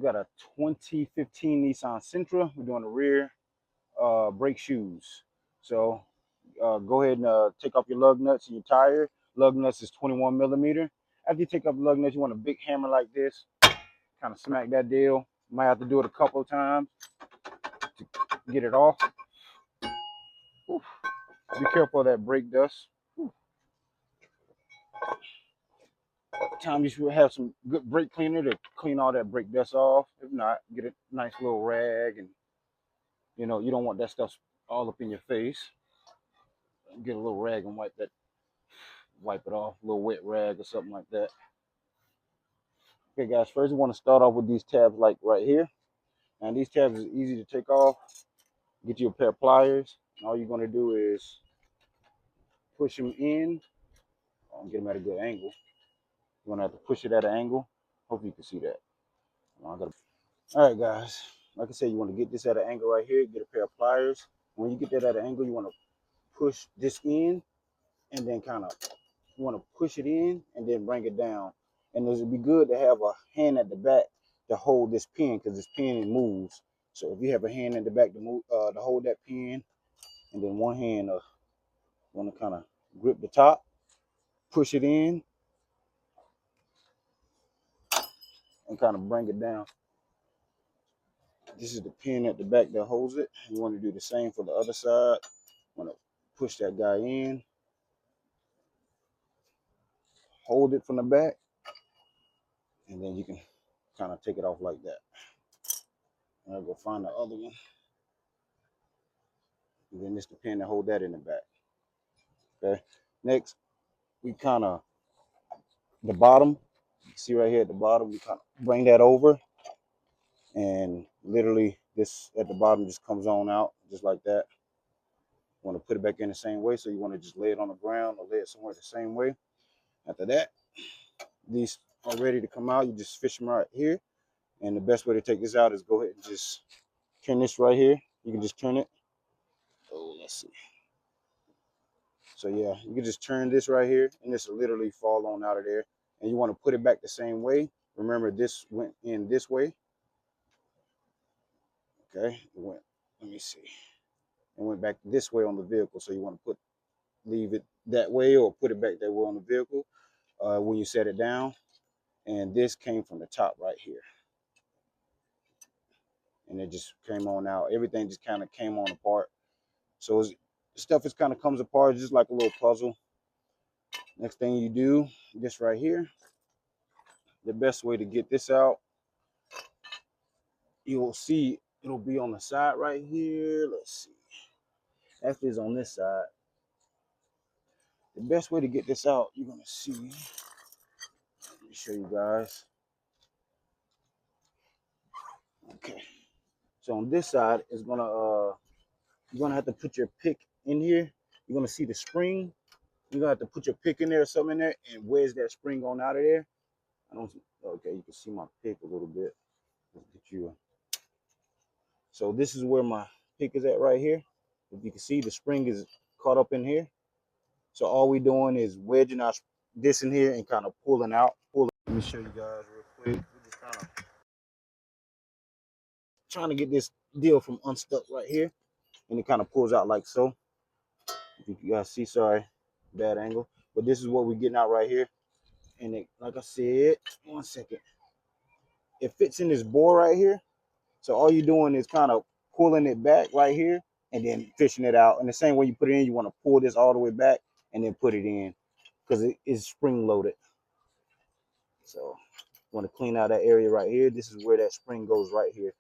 got a 2015 Nissan Sentra. We're doing the rear brake shoes. So go ahead and take off your lug nuts and your tire. Lug nuts is 21 millimeter. After you take off the lug nuts, you want a big hammer like this, kind of smack that deal. You might have to do it a couple of times to get it off. Oof. Be careful of that brake dust. Oof. Time you should have some good brake cleaner to clean all that brake dust off. If not, get a nice little rag, and you don't want that stuff all up in your face. Get a little rag and wipe it off, a little wet rag or something like that. Okay, guys, first we want to start off with these tabs like right here. And these tabs is easy to take off. Get you a pair of pliers. And all you're going to do is push them in. Get them at a good angle. You're going to have to push it at an angle. Hopefully you can see that. All right, guys. Like I said, you want to get this at an angle right here. Get a pair of pliers. When you get that at an angle, you want to push this in, and then you want to push it in and then bring it down. And it would be good to have a hand at the back to hold this pin, because this pin moves. So if you have a hand in the back to move to hold that pin, and then one hand want to kind of grip the top, push it in, and kind of bring it down. This is the pin at the back that holds it. You want to do the same for the other side. Want to push that guy in, hold it from the back, and then you can kind of take it off like that. And I'll go find the other one. And then this the pin to hold that in the back. Okay. Next, we the bottom. You see right here at the bottom, we kind of bring that over, and literally this at the bottom just comes on out just like that. You want to put it back in the same way, so you want to just lay it on the ground or lay it somewhere the same way. After that, these are ready to come out. You just fish them right here, and the best way to take this out is go ahead and just turn this right here. You can just turn it. Oh, let's see. So yeah, you can just turn this right here, and this will literally fall on out of there. And you want to put it back the same way. Remember, this went in this way. Okay, let me see. It went back this way on the vehicle. So you want to leave it that way or put it back that way on the vehicle when you set it down. And this came from the top right here. And it just came on out. Everything just kind of came on apart. So stuff is kind of comes apart just like a little puzzle. Next thing you do, this right here. The best way to get this out, you'll see it'll be on the side right here. Let's see. Actually, it's on this side. The best way to get this out, you're gonna see. Let me show you guys. Okay. So on this side, it's gonna you're gonna have to put your pick in here. You're gonna see the spring. You're gonna have to put your pick in there or something in there and wedge that spring on out of there. Okay, you can see my pick a little bit. Let's get you. So this is where my pick is at right here. If you can see, the spring is caught up in here. So all we're doing is wedging our this in here and kind of pulling out. Let me show you guys real quick. We're just kind of trying to get this deal from unstuck right here. And it kind of pulls out like so. If you guys see, sorry, bad angle. But this is what we're getting out right here. And it, like I said, one second. It fits in this bore right here. So all you're doing is kind of pulling it back right here and then fishing it out. And the same way you put it in, you want to pull this all the way back and then put it in because it is spring loaded. So you want to clean out that area right here. This is where that spring goes right here.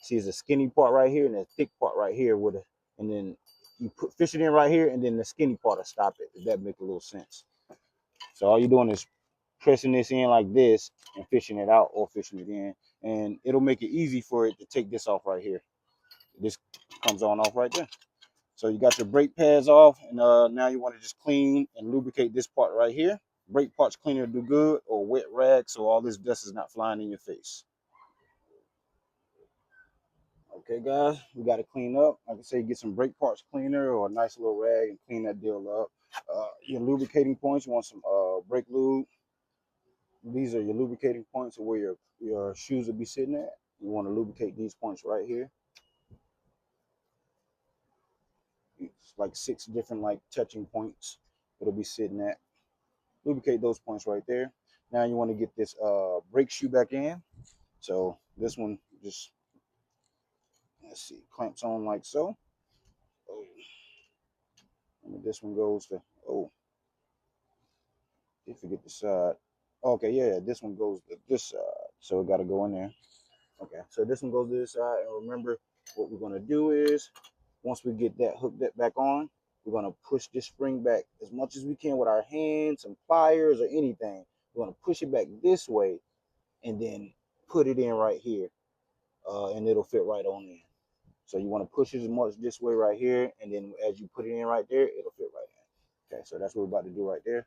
See, there's a skinny part right here and a thick part right here and then you fish it in right here, and then the skinny part will stop it. If that makes a little sense. So all you're doing is pressing this in like this and fishing it out or fishing it in, and it'll make it easy for it to take this off right here. This comes on off right there. So you got your brake pads off, and now you want to just clean and lubricate this part right here. Brake parts cleaner do good, or wet rag, so all this dust is not flying in your face. Okay, guys, we got to clean up. Like I say, get some brake parts cleaner or a nice little rag and clean that deal up. Your lubricating points, you want some brake lube. These are your lubricating points of where your shoes will be sitting at. You want to lubricate these points right here. It's like 6 different like touching points it'll be sitting at. Lubricate those points right there. Now you want to get this brake shoe back in. So this one just, let's see, clamps on like so. Oh, and this one goes to, oh, did forget the side. Okay, yeah, this one goes to this side. So it got to go in there. Okay, so this one goes to this side. And remember, what we're going to do is, once we get that hooked that back on, we're going to push this spring back as much as we can with our hands, some pliers or anything. We're going to push it back this way and then put it in right here. And it'll fit right on in. So you want to push it as much this way right here, and then as you put it in right there, it'll fit right in. Okay, so that's what we're about to do right there.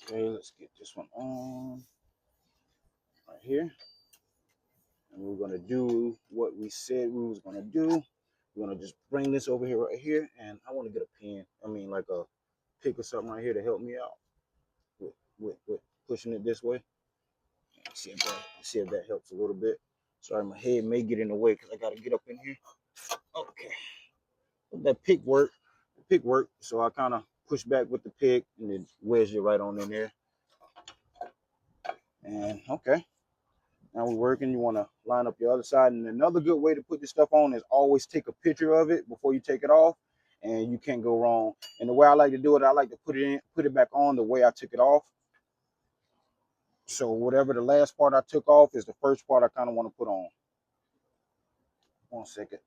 Okay, let's get this one on right here. And we're gonna do what we said we was gonna do. We're gonna just bring this over here right here, and I want to get a pen. I mean, like a pick or something right here to help me out with pushing it this way. See if that helps a little bit. Sorry, my head may get in the way because I gotta get up in here. Okay, that pick worked. The pick worked, so I kind of push back with the pick and then wedge it right on in there. And okay, now we're working. You want to line up your other side. And another good way to put this stuff on is always take a picture of it before you take it off, and you can't go wrong. And the way I like to do it, I like to put it back on the way I took it off. So whatever the last part I took off is the first part I kind of want to put on. 1 second.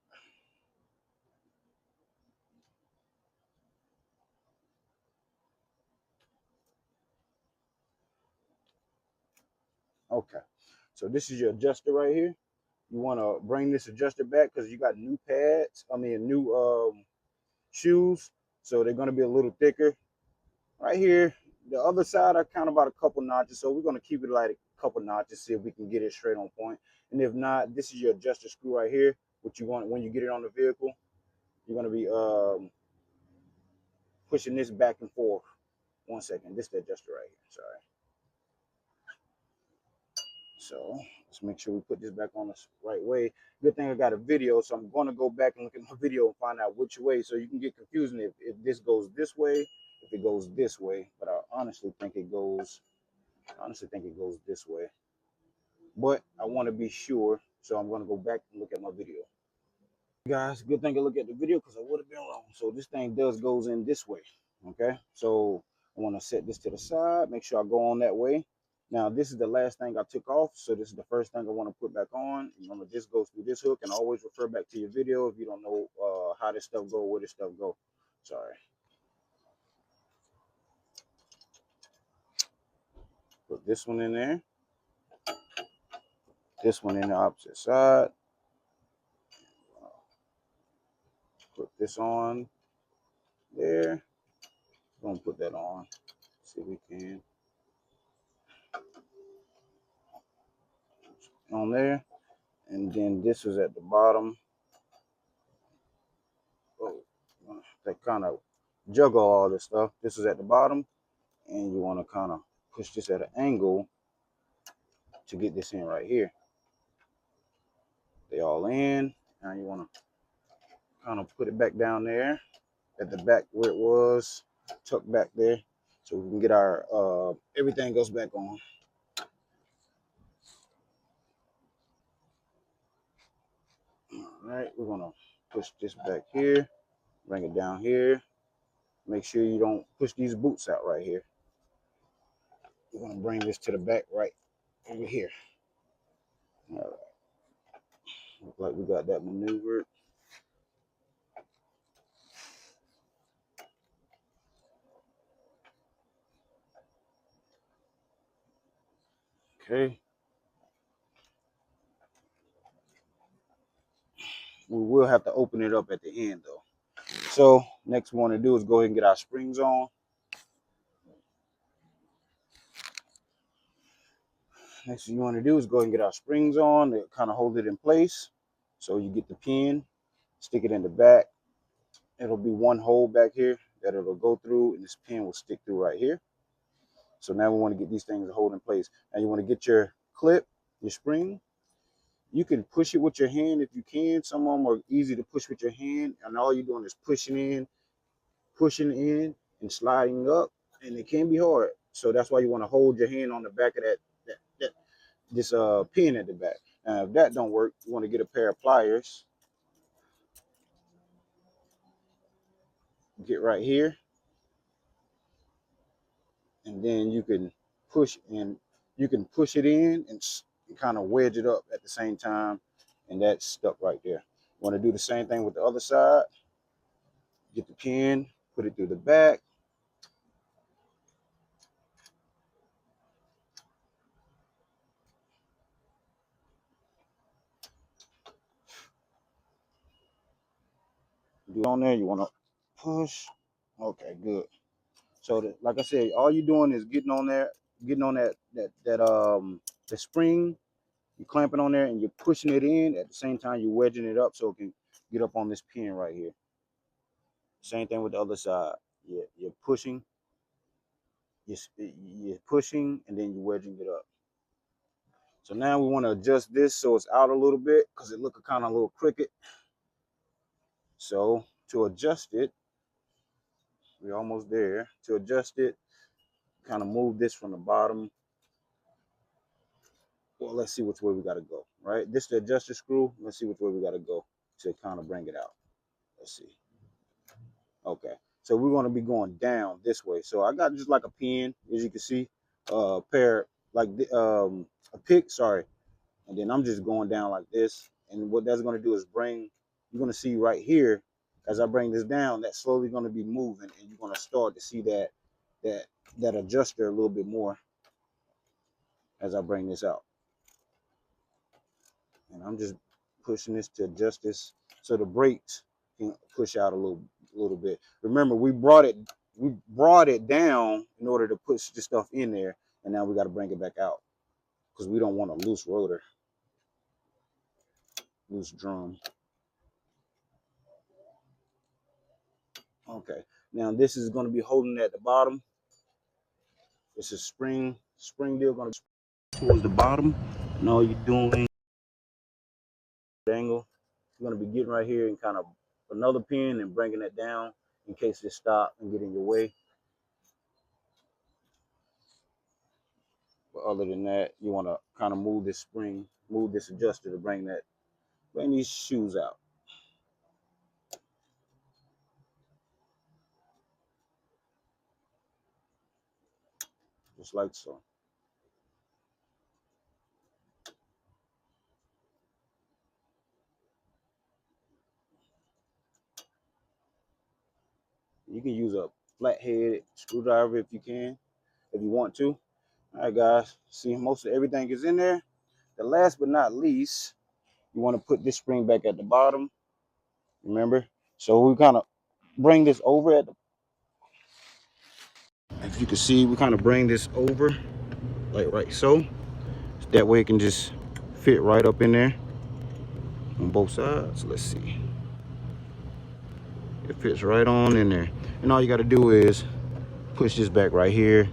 Okay, so this is your adjuster right here. You want to bring this adjuster back because you got new pads. I mean, new shoes, so they're going to be a little thicker. Right here, the other side are kind of about a couple notches, so we're going to keep it like a couple notches, see if we can get it straight on point. And if not, this is your adjuster screw right here. What you want when you get it on the vehicle, you're going to be pushing this back and forth. 1 second, this is the adjuster right here. Sorry. So let's make sure we put this back on the right way. Good thing I got a video, so I'm going to go back and look at my video and find out which way, so you can get confusing if this goes this way, if it goes this way. But I honestly think it goes this way. But I want to be sure, so I'm going to go back and look at my video. Guys, good thing I look at the video because I would have been wrong. So this thing goes in this way. Okay, so I want to set this to the side, make sure I go on that way. Now this is the last thing I took off, so this is the first thing I want to put back on. Remember, this goes through this hook, and always refer back to your video if you don't know how this stuff go, where this stuff go. Sorry. Put this one in there. This one in the opposite side. Put this on there. I'm gonna put that on. See if we can. On there. And then this is at the bottom. Oh, they kind of juggle all this stuff. This is at the bottom, and you want to kind of push this at an angle to get this in right here. They all in. Now you want to kind of put it back down there at the back where it was, tucked back there, so we can get our everything goes back on. All right, we're gonna push this back here, bring it down here. Make sure you don't push these boots out right here. We're gonna bring this to the back right over here. All right. Look like we got that maneuvered. Okay. We will have to open it up at the end though. So next we want to do is go ahead and get our springs on. Next thing you want to do is go ahead and get our springs on to kind of hold it in place. So you get the pin, stick it in the back, it'll be one hole back here that it'll go through, and this pin will stick through right here. So now we want to get these things to hold in place. And you want to get your clip, your spring. You can push it with your hand if you can. Some of them are easy to push with your hand, and all you're doing is pushing in, and sliding up, and it can be hard. So that's why you want to hold your hand on the back of this pin at the back. Now, if that don't work, you want to get a pair of pliers. Get right here, and then you can push in. You can push it in and kind of wedge it up at the same time, and that's stuck right there. You want to do the same thing with the other side. Get the pin, put it through the back. Do it on there. You want to push. Okay, good. So like I said, all you're doing is getting on there, getting on the spring. You're clamping on there and you're pushing it in. At the same time, you're wedging it up so it can get up on this pin right here. Same thing with the other side. You're pushing, you're pushing, and then you're wedging it up. So now we want to adjust this so it's out a little bit because it looks kind of a little crooked. So to adjust it, we're almost there. To adjust it, kind of move this from the bottom. Well, let's see which way we got to go, right? This is the adjuster screw. Let's see which way we got to go to kind of bring it out. Let's see. Okay. So we're going to be going down this way. So I got just like a pin, as you can see, pair, like a pick, sorry. And then I'm just going down like this. And what that's going to do is you're going to see right here, as I bring this down, that's slowly going to be moving. And you're going to start to see that adjuster a little bit more as I bring this out. And I'm just pushing this to adjust this so the brakes can push out a little bit. Remember, we brought it down in order to push the stuff in there, and now we got to bring it back out because we don't want a loose rotor, loose drum. Okay, now this is going to be holding at the bottom. It's a spring deal going to towards the bottom, and all you're doing angle. You're going to be getting right here and kind of another pin and bringing it down in case it stops and get in your way. But other than that, you want to kind of move this spring, move this adjuster to bring these shoes out. Just like so. You can use a flat-headed screwdriver if you can, if you want to. All right, guys. See, most of everything is in there. The last but not least, you want to put this spring back at the bottom. Remember? So we kind of bring this over if you can see, we kind of bring this over, like right so. That way it can just fit right up in there on both sides. Let's see. It fits right on in there. And all you got to do is push this back right here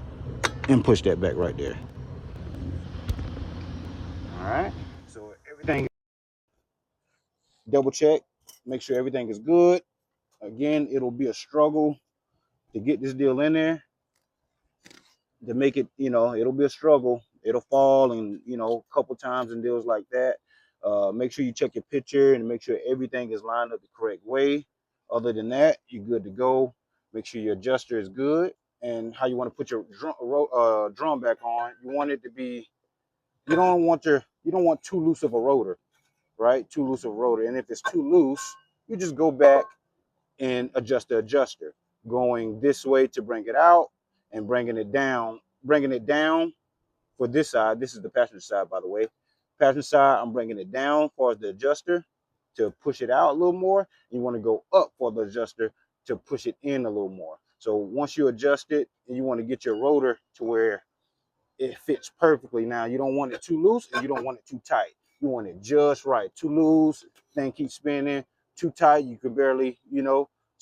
and push that back right there. All right. So everything, double check, make sure everything is good. Again, it'll be a struggle to get this deal in there. To make it, it'll be a struggle. It'll fall and, a couple times and deals like that. Make sure you check your picture and make sure everything is lined up the correct way. Other than that, you're good to go. Make sure your adjuster is good. And how you want to put your drum back on, you want it to be, you don't want too loose of a rotor, right? Too loose of a rotor. And if it's too loose, you just go back and adjust the adjuster, going this way to bring it out and bringing it down for this side. This is the passenger side, by the way. Passenger side, I'm bringing it down for the adjuster to push it out a little more. You want to go up for the adjuster to push it in a little more. So once you adjust it, and you want to get your rotor to where it fits perfectly. Now, you don't want it too loose and you don't want it too tight. You want it just right. Too loose, thing keeps spinning. Too tight, you can barely,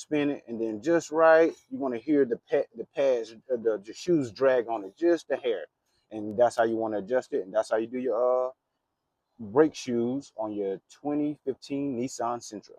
spin it, and then just right, you want to hear the pads, the shoes drag on it just a hair, and that's how you want to adjust it, and that's how you do your brake shoes on your 2015 Nissan Sentra.